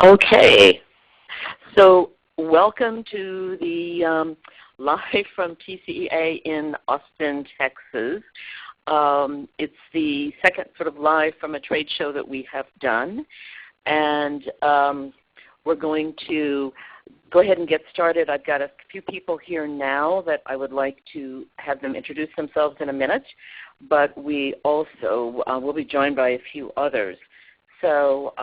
Okay, so welcome to the live from TCEA in Austin, Texas. It's the second sort of live from a trade show that we have done, and we're going to go ahead and get started. I've got a few people here now that I would like to have them introduce themselves in a minute, but we also will be joined by a few others. So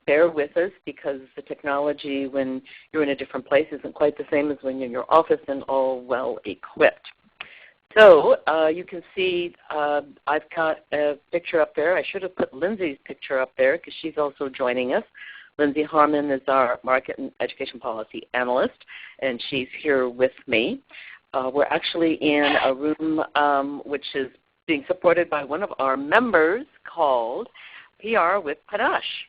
bear with us because the technology when you're in a different place isn't quite the same as when you're in your office and all well equipped. So you can see I've got a picture up there. I should have put Lindsay's picture up there because she's also joining us. Lindsay Harman is our Market and Education Policy Analyst, and she's here with me. We're actually in a room which is being supported by one of our members called PR with Panache.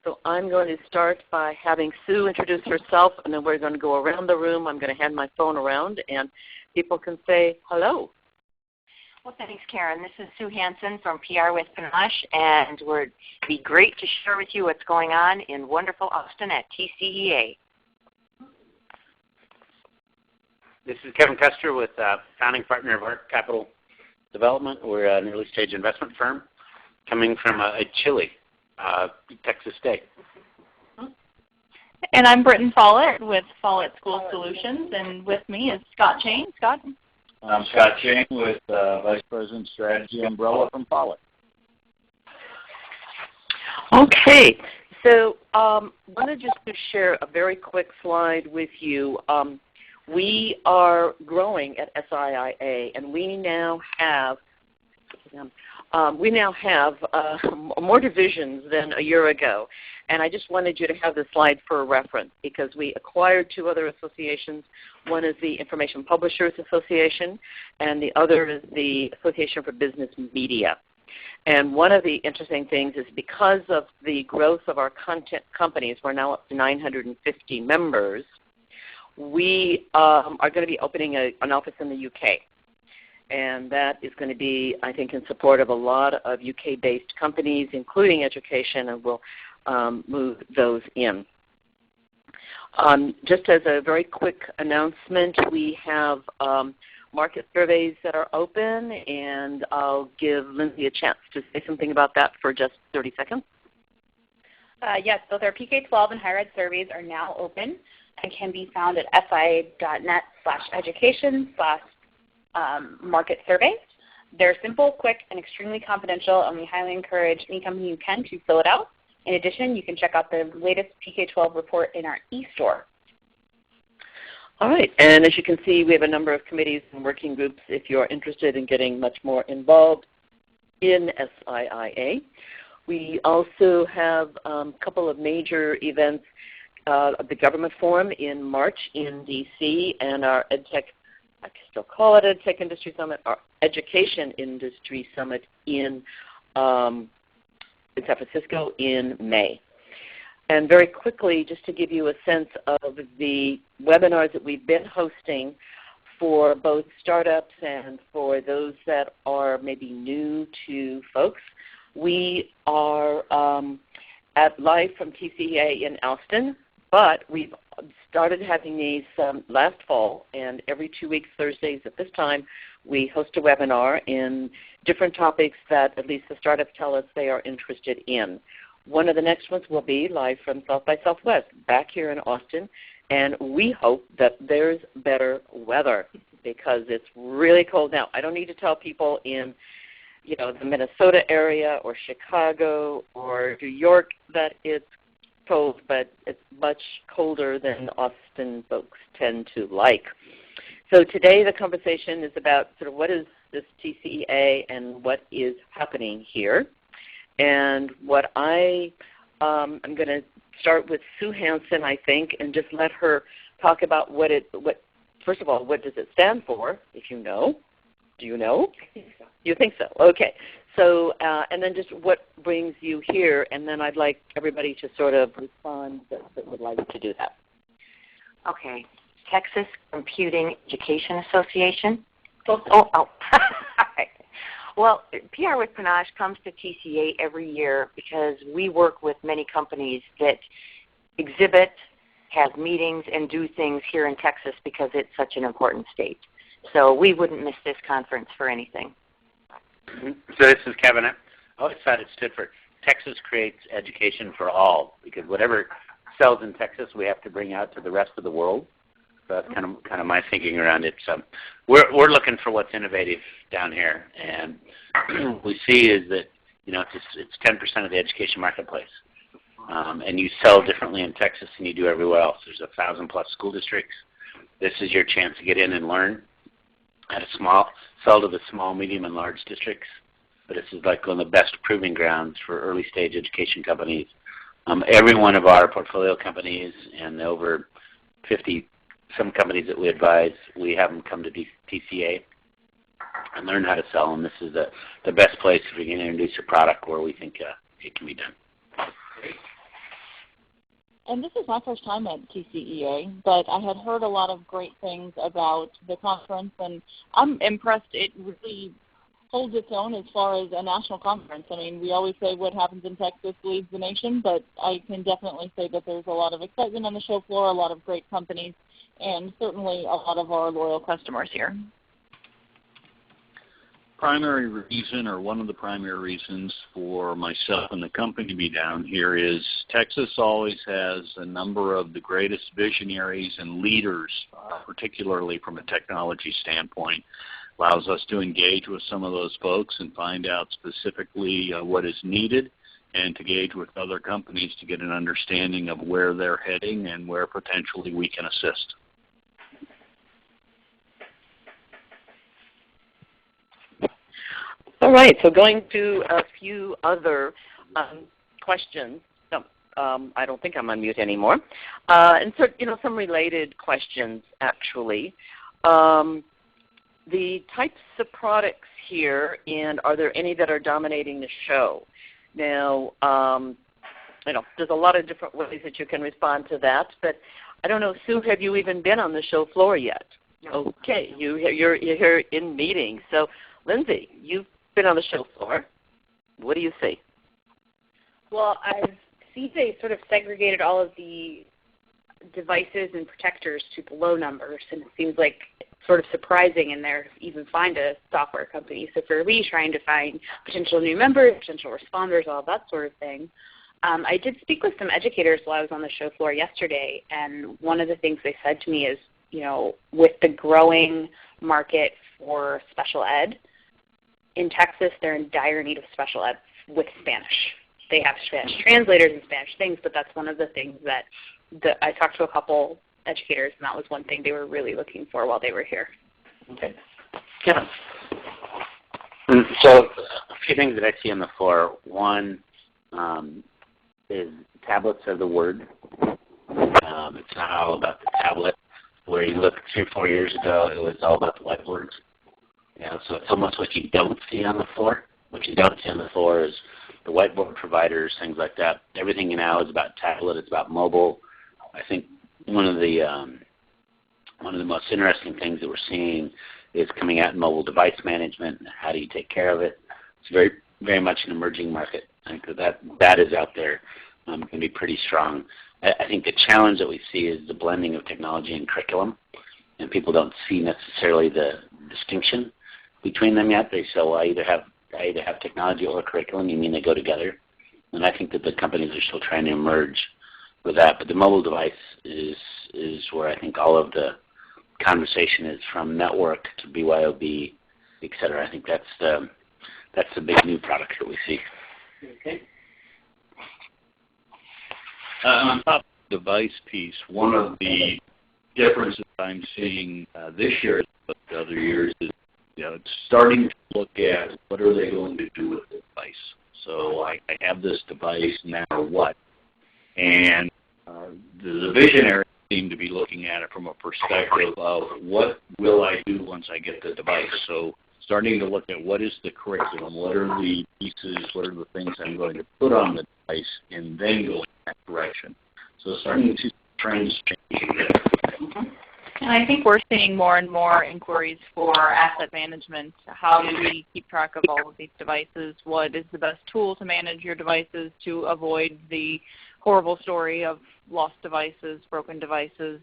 So I'm going to start by having Sue introduce herself, and then we're going to go around the room. I'm going to hand my phone around, and people can say hello. Well, thanks, Karen. This is Sue Hansen from PR with Panache, and it would be great to share with you what's going on in wonderful Austin at TCEA. This is Kevin Custer with founding partner of Art Capital Development. We're an early stage investment firm coming from a chilly Texas state. And I'm Britton Follett with Follett School Solutions, and with me is Scott Chain. Scott? I'm Scott Chain with Vice President Strategy Umbrella from Follett. Okay, so I wanted just to share a very quick slide with you. We are growing at SIIA, and we now have more divisions than a year ago. And I just wanted you to have this slide for reference because we acquired two other associations. One is the Information Publishers Association, and the other is the Association for Business Media. And one of the interesting things is because of the growth of our content companies, we're now up to 950 members, we are going to be opening an office in the UK. And that is going to be, I think, in support of a lot of UK-based companies, including education, and we'll move those in. Just as a very quick announcement, we have market surveys that are open, and I'll give Lindsay a chance to say something about that for just 30 seconds. Yes, both our PK-12 and higher ed surveys are now open and can be found at sia.net/education/market surveys. They're simple, quick, and extremely confidential, and we highly encourage any company you can to fill it out. In addition, you can check out the latest PK-12 report in our e-store. All right, and as you can see, we have a number of committees and working groups if you're interested in getting much more involved in SIIA. We also have a couple of major events, the Government Forum in March in DC, and our EdTech, I can still call it EdTech Industry Summit, our Education Industry Summit in San Francisco in May. And very quickly, just to give you a sense of the webinars that we've been hosting for both startups and for those that are maybe new to folks, we are at live from TCEA in Austin, but we've started having these last fall, and every 2 weeks, Thursdays at this time, we host a webinar in different topics that at least the startups tell us they are interested in. One of the next ones will be live from South by Southwest, back here in Austin, and we hope that there's better weather because it's really cold now. I don't need to tell people in the Minnesota area or Chicago or New York that it's cold, but it's much colder than Austin folks tend to like. So today the conversation is about sort of what is this TCEA and what is happening here. And what I'm going to start with Sue Hansen, I think, and just let her talk about first of all, what does it stand for, if you know? Do you know? I think so. You think so? Okay. So, and then just what brings you here, and then I'd like everybody to sort of respond that would like to do that. Okay. Texas Computing Education Association. Oh. All right. Well, PR with Panache comes to TCA every year because we work with many companies that exhibit, have meetings, and do things here in Texas because it's such an important state. So we wouldn't miss this conference for anything. So this is Kevin. I always thought it stood for Texas creates education for all, because whatever sells in Texas we have to bring out to the rest of the world. So that's kind of my thinking around it. So we're looking for what's innovative down here, and what we see is that it's 10% of the education marketplace, and you sell differently in Texas than you do everywhere else. There's 1,000+ school districts. This is your chance to get in and learn at sell to the small, medium, and large districts. But this is like one of the best proving grounds for early stage education companies. Every one of our portfolio companies and over 50 some companies that we advise, we have them come to TCEA and learn how to sell. And this is the best place if we can introduce a product where we think it can be done. And this is my first time at TCEA, but I had heard a lot of great things about the conference, and I'm impressed it really holds its own as far as a national conference. I mean, we always say what happens in Texas leads the nation, but I can definitely say that there's a lot of excitement on the show floor, a lot of great companies, and certainly a lot of our loyal customers here. Primary reason, or one of the primary reasons for myself and the company to be down here, is Texas always has a number of the greatest visionaries and leaders, particularly from a technology standpoint. Allows us to engage with some of those folks and find out specifically what is needed, and to engage with other companies to get an understanding of where they're heading and where potentially we can assist. All right, so going to a few other questions. No, I don't think I'm on mute anymore. And so, some related questions, actually. The types of products here, and are there any that are dominating the show? Now, there's a lot of different ways that you can respond to that, but I don't know, Sue, have you even been on the show floor yet? No. Okay, you're here in meetings. So, Lindsay, you've been on the show floor. What do you see? Well, I've seen they sort of segregated all of the devices and protectors to below numbers, and it seems like sort of surprising in there to even find a software company. So for me, trying to find potential new members, potential responders, all that sort of thing, I did speak with some educators while I was on the show floor yesterday, and one of the things they said to me is, with the growing market for special ed, in Texas, they're in dire need of special ed with Spanish. They have Spanish translators and Spanish things, but that's one of the things that I talked to a couple educators, and that was one thing they were really looking for while they were here. Okay. Yeah. So a few things that I see on the floor. One is tablets are the word. It's not all about the tablet. Where you look 3 or 4 years ago, it was all about the whiteboards. So it's almost what you don't see on the floor. What you don't see on the floor is the whiteboard providers, things like that. Everything now is about tablet. It's about mobile. I think one of the most interesting things that we're seeing is coming out in mobile device management. How do you take care of it? It's very, very much an emerging market. I think that is out there, can be pretty strong. I think the challenge that we see is the blending of technology and curriculum, and people don't see necessarily the distinction between them yet. They say, well, I either have technology or curriculum. You mean they go together? And I think that the companies are still trying to emerge with that. But the mobile device is where I think all of the conversation is, from network to BYOB, et cetera. I think that's the big new product that we see. Okay. On top of the device piece, one of the differences I'm seeing this year as opposed to other years is it's starting to look at what are they going to do with the device. So I have this device, now what? And the visionaries seem to be looking at it from a perspective of what will I do once I get the device. So starting to look at what is the curriculum, what are the pieces, what are the things I'm going to put on the device, and then go in that direction. So starting to see trends changing there. And I think we're seeing more and more inquiries for asset management. How do we keep track of all of these devices? What is the best tool to manage your devices to avoid the horrible story of lost devices, broken devices?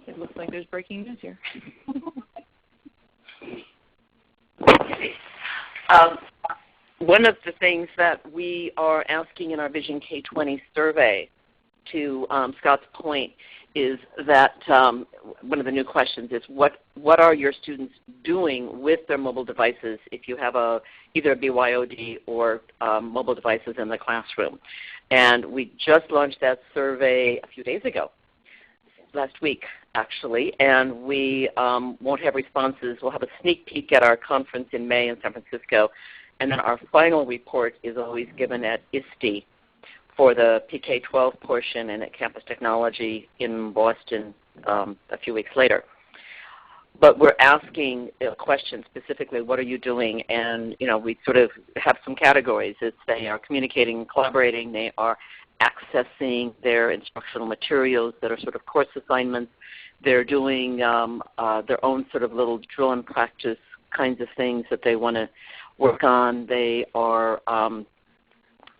It looks like there's breaking news here. One of the things that we are asking in our Vision K20 survey, to Scott's point, is that one of the new questions is what are your students doing with their mobile devices if you have either a BYOD or mobile devices in the classroom. And we just launched that survey a few days ago, last week actually, and we won't have responses. We'll have a sneak peek at our conference in May in San Francisco, and then our final report is always given at ISTE for the PK-12 portion and at Campus Technology in Boston a few weeks later. But we're asking questions specifically, what are you doing? And we sort of have some categories. It's they are communicating and collaborating. They are accessing their instructional materials that are sort of course assignments. They're doing their own sort of little drill and practice kinds of things that they want to work on. They are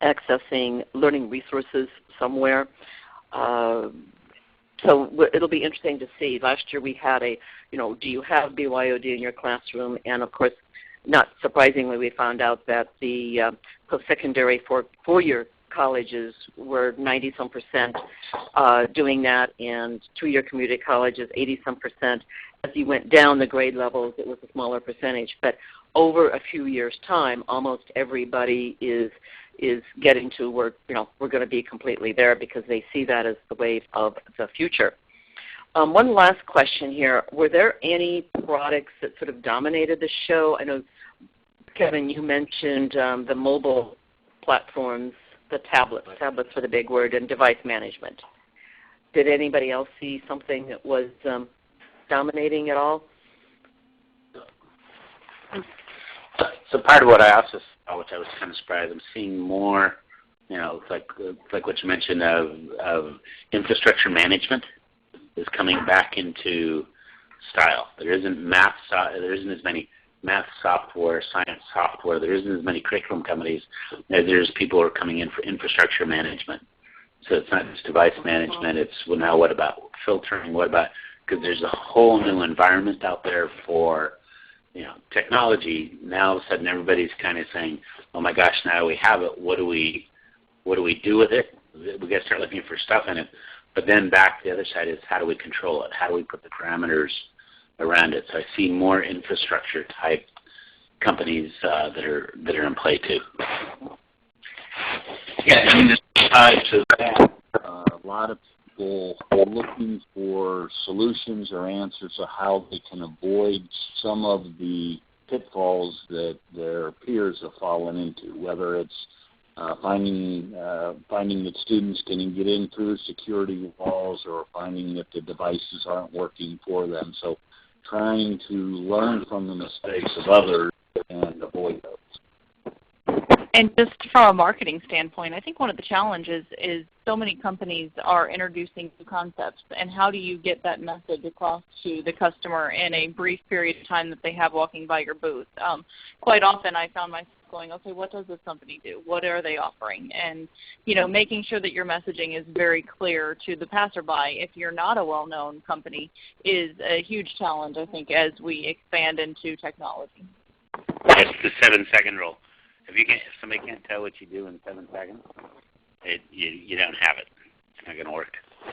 accessing learning resources somewhere. So it'll be interesting to see. Last year we had do you have BYOD in your classroom? And of course, not surprisingly, we found out that the post-secondary four-year colleges were 90-some% doing that, and two-year community colleges 80-some%. As you went down the grade levels, it was a smaller percentage. But over a few years' time, almost everybody is getting to where we're going to be completely there because they see that as the wave of the future. One last question here. Were there any products that sort of dominated the show? I know, Kevin, you mentioned the mobile platforms, the tablets. Tablets are the big word, and device management. Did anybody else see something that was dominating at all? So part of what I also saw, which I was kind of surprised, I'm seeing more, like what you mentioned of infrastructure management is coming back into style. There isn't as many math software, science software. There isn't as many curriculum companies. There's people who are coming in for infrastructure management. So it's not just device management. It's now what about filtering? What about, because there's a whole new environment out there for technology. Now all of a sudden everybody's kind of saying, oh my gosh, now we have it. What do we do with it? We got to start looking for stuff in it. But then back to the other side is how do we control it? How do we put the parameters around it? So I see more infrastructure type companies that are in play too. Yeah, I mean, just tied to that, a lot of people are looking for solutions or answers to how they can avoid some of the pitfalls that their peers have fallen into, whether it's finding that students can get in through security walls or finding that the devices aren't working for them. So trying to learn from the mistakes of others and avoid those. And just from a marketing standpoint, I think one of the challenges is so many companies are introducing new concepts, and how do you get that message across to the customer in a brief period of time that they have walking by your booth? Quite often I found myself going, okay, what does this company do? What are they offering? And, making sure that your messaging is very clear to the passerby, if you're not a well-known company, is a huge challenge, I think, as we expand into technology. It's the 7-second rule. If somebody can't tell what you do in 7 seconds, you don't have it. It's not going to work. Yeah.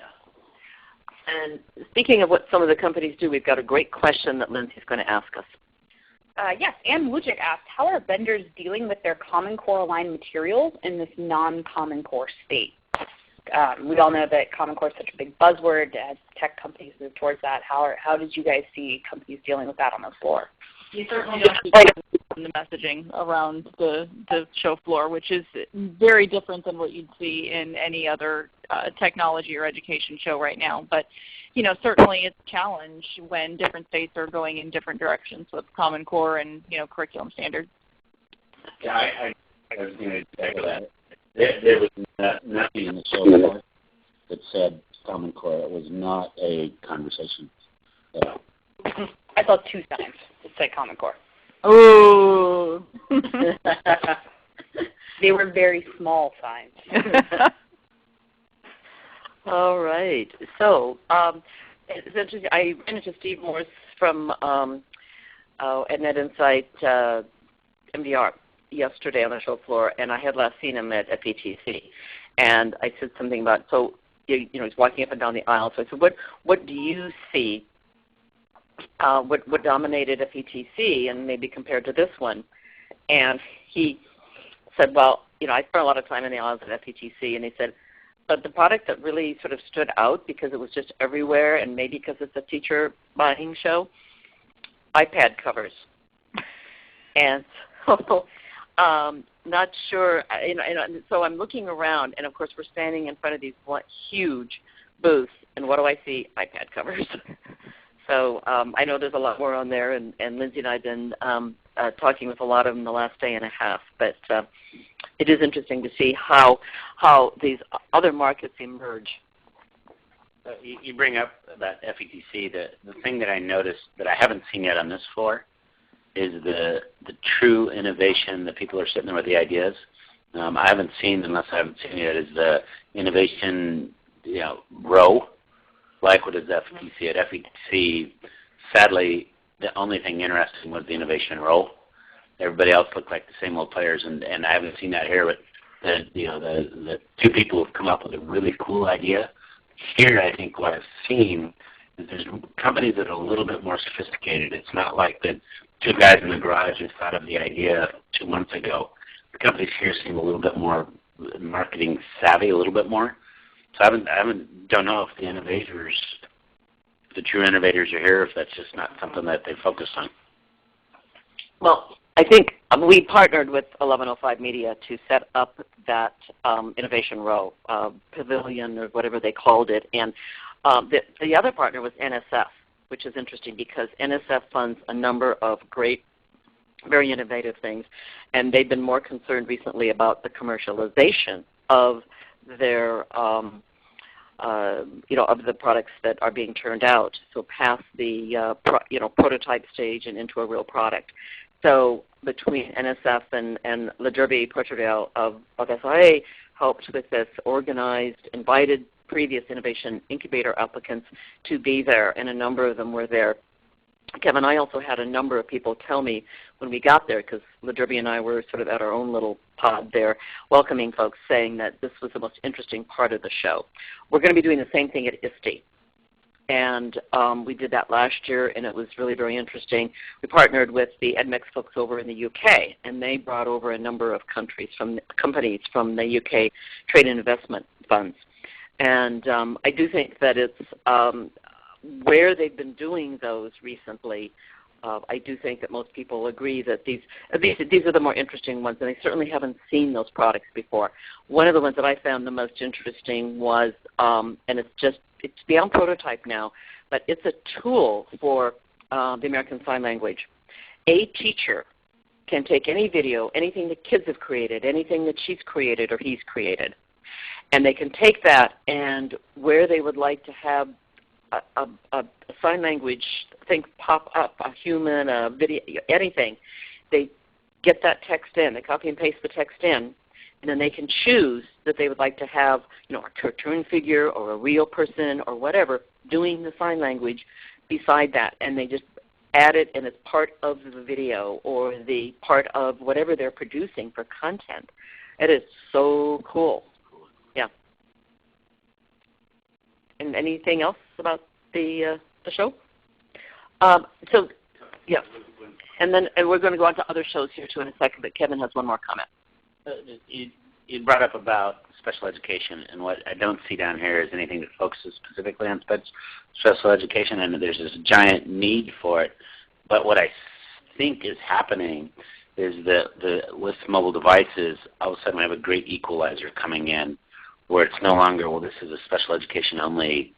And speaking of what some of the companies do, we've got a great question that Lindsay's going to ask us. Yes, Ann Wujik asked, how are vendors dealing with their Common Core aligned materials in this non-Common Core state? We all know that Common Core is such a big buzzword as tech companies move towards that. How did you guys see companies dealing with that on the floor? You certainly don't see the messaging around the show floor, which is very different than what you'd see in any other technology or education show right now. But certainly it's a challenge when different states are going in different directions with Common Core and curriculum standards. Yeah, I was going to echo that. There was nothing in the show floor that said Common Core. It was not a conversation. Yeah. I saw 2 signs that said Common Core. Oh. They were very small signs. All right. So it's interesting. I ran into Steve Morse from at Net Insight MDR yesterday on the show floor, and I had last seen him at PTC. And I said something about, so, you know, he's walking up and down the aisle. So I said, what do you see, what dominated at PTC and maybe compared to this one? And he said, well, you know, I spent a lot of time in the aisles at PTC, and he said, but the product that really sort of stood out because it was just everywhere and maybe because it's a teacher buying show, iPad covers. And so not sure, you know, so I'm looking around, and of course we're standing in front of these huge booths, and what do I see? iPad covers. So I know there's a lot more on there, and Lindsay and I have been talking with a lot of them the last day and a half, but it is interesting to see how these other markets emerge. You bring up about FETC. The thing that I noticed that I haven't seen yet on this floor is the true innovation that people are sitting there with the ideas. I haven't seen, unless I haven't seen it, is the innovation, you know, row, like what is FETC. At FETC, sadly, the only thing interesting was the innovation row. Everybody else looked like the same old players, and I haven't seen that here. But the 2 people have come up with a really cool idea. Here, I think what I've seen is there's companies that are a little bit more sophisticated. It's not like the 2 guys in the garage who thought of the idea 2 months ago. The companies here seem a little bit more marketing savvy, a little bit more. So don't know if the innovators, the true innovators are here, if that's just not something that they focus on. Well, I think we partnered with 1105 Media to set up that innovation row, pavilion or whatever they called it. And the other partner was NSF, which is interesting because NSF funds a number of great, very innovative things. And they've been more concerned recently about the commercialization of their you know, of the products that are being turned out, so past the prototype stage and into a real product. So between NSF and LaDerby Porterdale of SIIA helped with this, organized, invited previous innovation incubator applicants to be there, and a number of them were there. Kevin, I also had a number of people tell me when we got there, because LaDerby and I were sort of at our own little pod there, welcoming folks, saying that this was the most interesting part of the show. We're going to be doing the same thing at ISTE. And we did that last year, and it was really very interesting. We partnered with the EdMix folks over in the UK, and they brought over a number of companies from the UK trade and investment funds. And I do think that it's where they've been doing those recently. I do think that most people agree that these are the more interesting ones, and they certainly haven't seen those products before. One of the ones that I found the most interesting was, and it's beyond prototype now, but it's a tool for the American Sign Language. A teacher can take any video, anything the kids have created, anything that she's created or he's created, and they can take that and where they would like to have a sign language thing pop up, a human, a video, anything, they get that text in, they copy and paste the text in, and then they can choose that they would like to have, you know, a cartoon figure or a real person or whatever doing the sign language beside that, and they just add it and it's part of the video or the part of whatever they're producing for content. It is so cool. Yeah. And anything else about the show? So, yeah. And we're going to go on to other shows here too in a second, but Kevin has one more comment. You brought up about special education, and what I don't see down here is anything that focuses specifically on special education, and there's this giant need for it. But what I think is happening is that with mobile devices, all of a sudden we have a great equalizer coming in where it's no longer, well, this is a special education only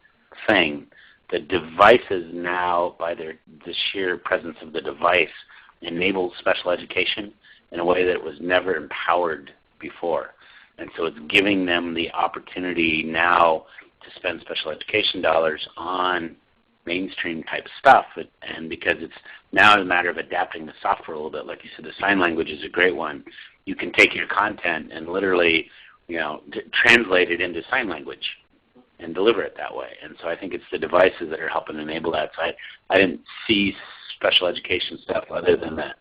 thing. The devices now, by the sheer presence of the device, enable special education in a way that was never empowered before. And so it's giving them the opportunity now to spend special education dollars on mainstream type stuff, and because it's now a matter of adapting the software a little bit. Like you said, the sign language is a great one. You can take your content and literally, translate it into sign language and deliver it that way. And so I think it's the devices that are helping enable that. So I didn't see special education stuff other than the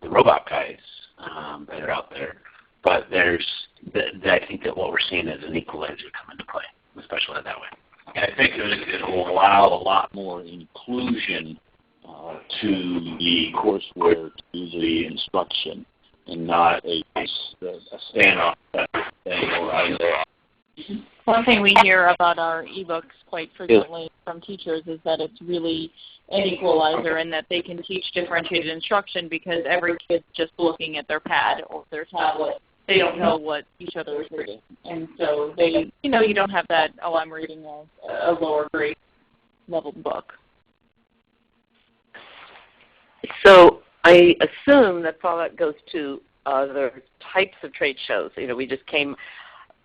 robot guys that are out there. But I think that what we're seeing is an equalizer come into play with special ed that way. I think it will allow a lot more inclusion to the courseware, to the instruction, and not a standoff thing or either. One thing we hear about our ebooks quite frequently from teachers is that it's really an equalizer in that they can teach differentiated instruction because every kid's just looking at their pad or their tablet. They don't know what each other is reading. And so you don't have that, I'm reading a lower grade level book. So I assume that product goes to other types of trade shows. We just came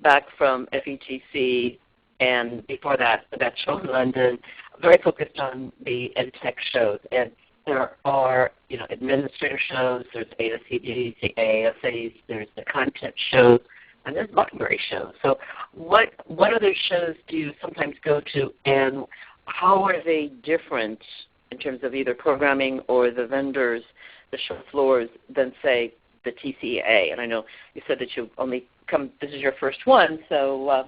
back from FETC, and before that show in London, very focused on the EdTech shows. And there are, administrator shows, there's ASCDs, the AASAs, there's the content shows, and there's library shows. So what other shows do you sometimes go to, and how are they different in terms of either programming or the vendors, the show floors, than, say, the TCEA? And I know you said that you've only this is your first one, so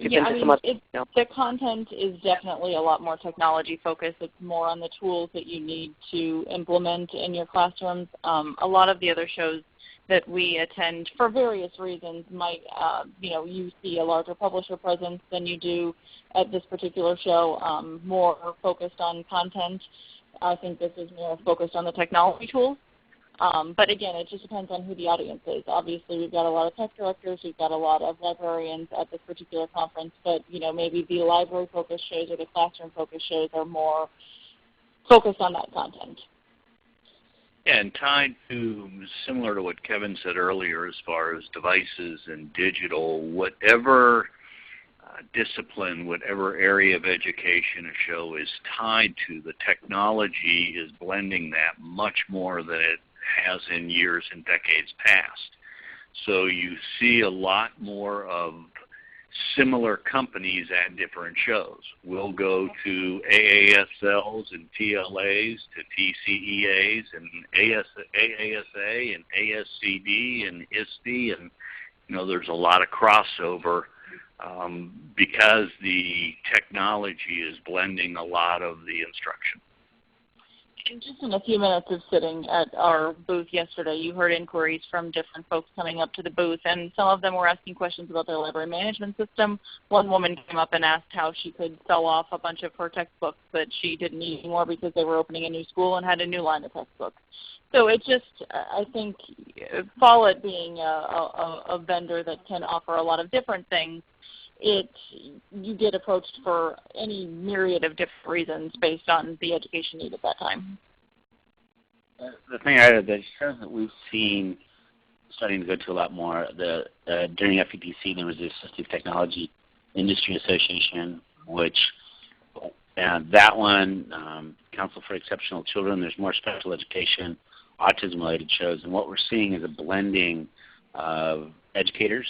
the content is definitely a lot more technology focused. It's more on the tools that you need to implement in your classrooms. A lot of the other shows that we attend for various reasons might, you see a larger publisher presence than you do at this particular show, more focused on content. I think this is more focused on the technology tools. But again, it just depends on who the audience is. Obviously, we've got a lot of tech directors, we've got a lot of librarians at this particular conference, but maybe the library-focused shows or the classroom-focused shows are more focused on that content. And tied to, similar to what Kevin said earlier as far as devices and digital, whatever discipline, whatever area of education a show is tied to, the technology is blending that much more than it has in years and decades past. So you see a lot more of similar companies at different shows. We'll go to AASLs and TLAs to TCEAs and AASA and ASCD and ISD, and there's a lot of crossover because the technology is blending a lot of the instruction. And just in a few minutes of sitting at our booth yesterday, you heard inquiries from different folks coming up to the booth, and some of them were asking questions about their library management system. One woman came up and asked how she could sell off a bunch of her textbooks that she didn't need anymore because they were opening a new school and had a new line of textbooks. So it just, I think, Follett being a vendor that can offer a lot of different things, you get approached for any myriad of different reasons based on the education need at that time. The thing I added that shows that we've seen starting to go to a lot more, during FETC there was the Assistive Technology Industry Association, which that one, Council for Exceptional Children, there's more special education, autism-related shows, and what we're seeing is a blending of educators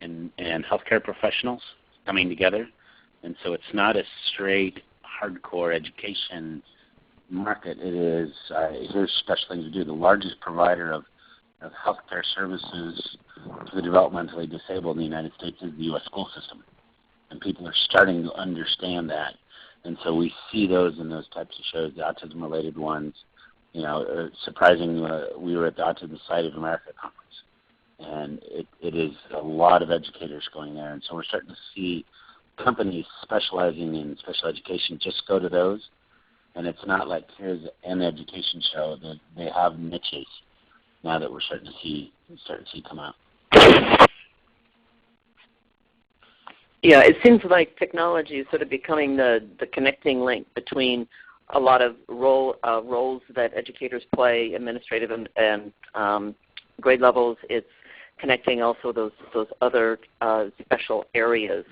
and healthcare professionals coming together. And so it's not a straight hardcore education market. It is, here's special things to do. The largest provider of healthcare services to the developmentally disabled in the United States is the U.S. school system. And people are starting to understand that. And so we see those in those types of shows, the autism-related ones. Surprising, we were at the Autism Society of America conference. And it is a lot of educators going there. And so we're starting to see companies specializing in special education just go to those. And it's not like here's an education show. They have niches now that we're starting to see come out. Yeah, it seems like technology is sort of becoming the connecting link between a lot of roles that educators play, administrative and grade levels. It's connecting also those other special areas.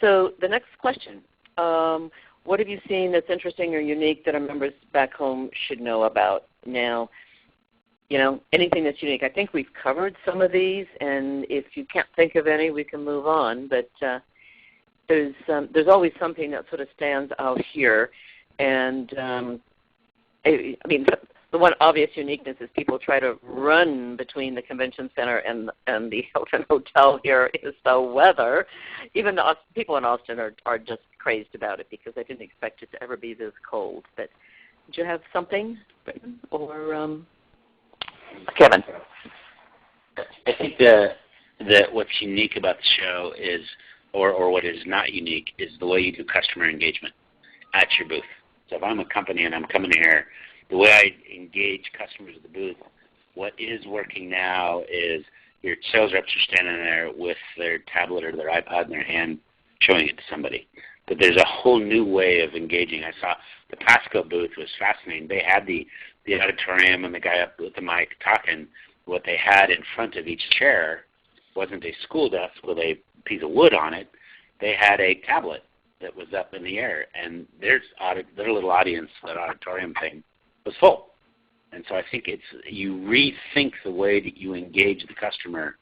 So the next question, What have you seen that's interesting or unique that our members back home should know about now? Anything that's unique. I think we've covered some of these, and if you can't think of any, we can move on. But there's always something that sort of stands out here. And, the one obvious uniqueness is people try to run between the convention center and the Hilton Hotel here is the weather. Even the people in Austin are just crazed about it because they didn't expect it to ever be this cold. But did you have something written? Or Kevin? I think that what's unique about the show is, or what is not unique, is the way you do customer engagement at your booth. So if I'm a company and I'm coming here, the way I engage customers at the booth, what is working now is your sales reps are standing there with their tablet or their iPod in their hand showing it to somebody. But there's a whole new way of engaging. I saw the Pasco booth was fascinating. They had the auditorium and the guy up with the mic talking. What they had in front of each chair wasn't a school desk with a piece of wood on it. They had a tablet that was up in the air, and their little audience, that auditorium thing, was full. And so I think you rethink the way that you engage the customer.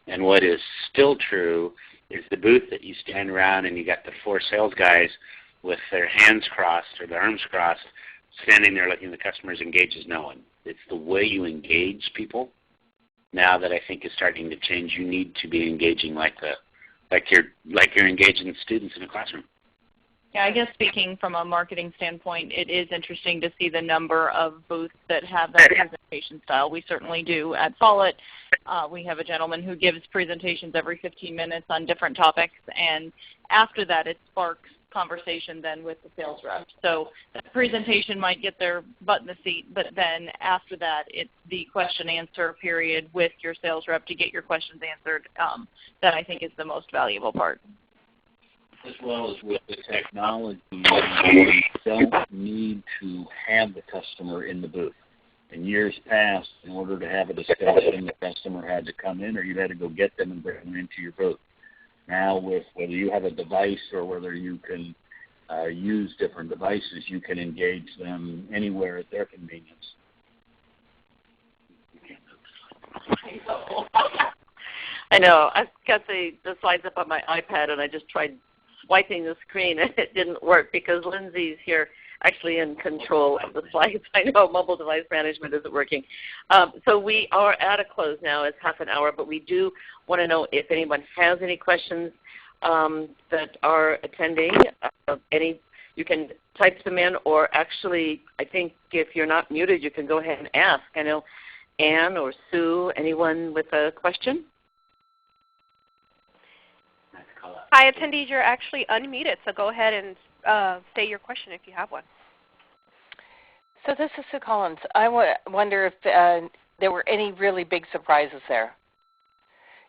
And what is still true is the booth that you stand around and you got the 4 sales guys with their hands crossed or their arms crossed, standing there looking at the customers engaged as no one. It's the way you engage people now that I think is starting to change. You need to be engaging like you're engaging students in a classroom. Yeah, I guess speaking from a marketing standpoint, it is interesting to see the number of booths that have that presentation style. We certainly do at Follett. We have a gentleman who gives presentations every 15 minutes on different topics, and after that it sparks conversation then with the sales rep. So the presentation might get their butt in the seat, but then after that it's the question-answer period with your sales rep to get your questions answered that I think is the most valuable part. As well as with the technology, we don't need to have the customer in the booth. In years past, in order to have a discussion, the customer had to come in or you had to go get them and bring them into your booth. Now, with whether you have a device or whether you can use different devices, you can engage them anywhere at their convenience. I know. I've got the slides up on my iPad, and I just tried swiping the screen, and it didn't work because Lindsay's here actually in control of the slides. I know mobile device management isn't working. So we are at a close now. It's half an hour, but we do want to know if anyone has any questions that are attending. You can type them in, or actually, I think if you're not muted, you can go ahead and ask. I know Anne or Sue, anyone with a question? Hi, attendees. You're actually unmuted, so go ahead and say your question if you have one. So this is Sue Collins. I wonder if there were any really big surprises there.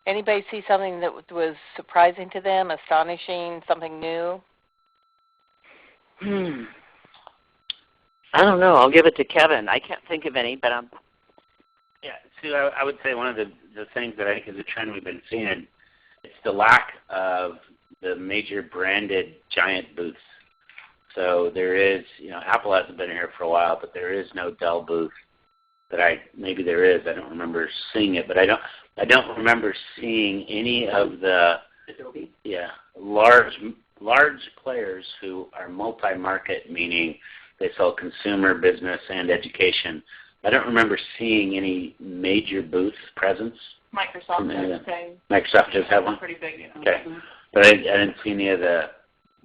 Anybody see something that was surprising to them, astonishing, something new? I don't know. I'll give it to Kevin. I can't think of any, but Yeah, Sue, I would say one of the things that I think is a trend we've been seeing, it's the lack of the major branded giant booths. So there is, Apple hasn't been here for a while, but there is no Dell booth maybe there is. I don't remember seeing it, but I don't remember seeing any of the large players who are multi-market, meaning they sell consumer, business, and education. I don't remember seeing any major booth presence. Microsoft does the same. Microsoft does have one? Pretty big. Okay. But I didn't see any of the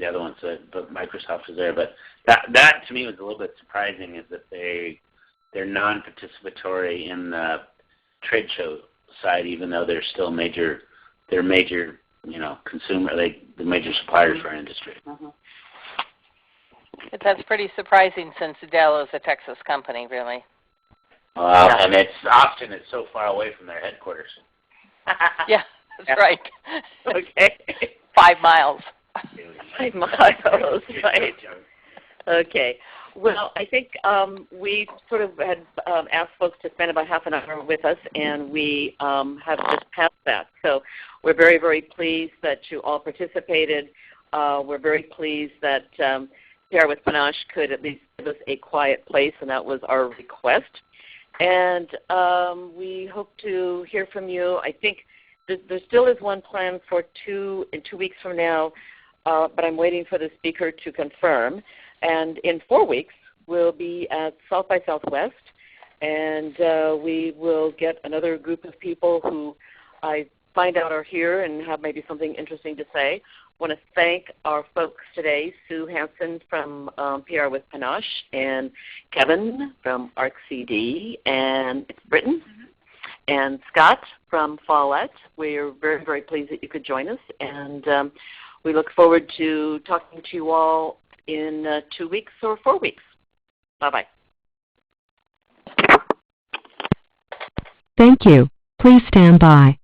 other ones, but Microsoft was there. But that to me was a little bit surprising, is that they're non-participatory in the trade show side, even though they're still major consumer, the major suppliers for our industry. That's pretty surprising since Dell is a Texas company, really. And Austin is so far away from their headquarters. Yeah, that's right. Okay. 5 miles. 5 miles, right. Okay. Well, I think we sort of had asked folks to spend about half an hour with us, and we have just passed that. So we're very, very pleased that you all participated. We're very pleased that PR with Panache could at least give us a quiet place, and that was our request. And we hope to hear from you. I think there still is one plan for in 2 weeks from now, but I'm waiting for the speaker to confirm. And in 4 weeks, we'll be at South by Southwest, and we will get another group of people who I find out are here and have maybe something interesting to say. I want to thank our folks today, Sue Hansen from PR with Panache, and Kevin from ArcCD, and it's Britton, and Scott from Follett. We're very, very pleased that you could join us, and we look forward to talking to you all in 2 weeks or 4 weeks. Bye-bye. Thank you. Please stand by.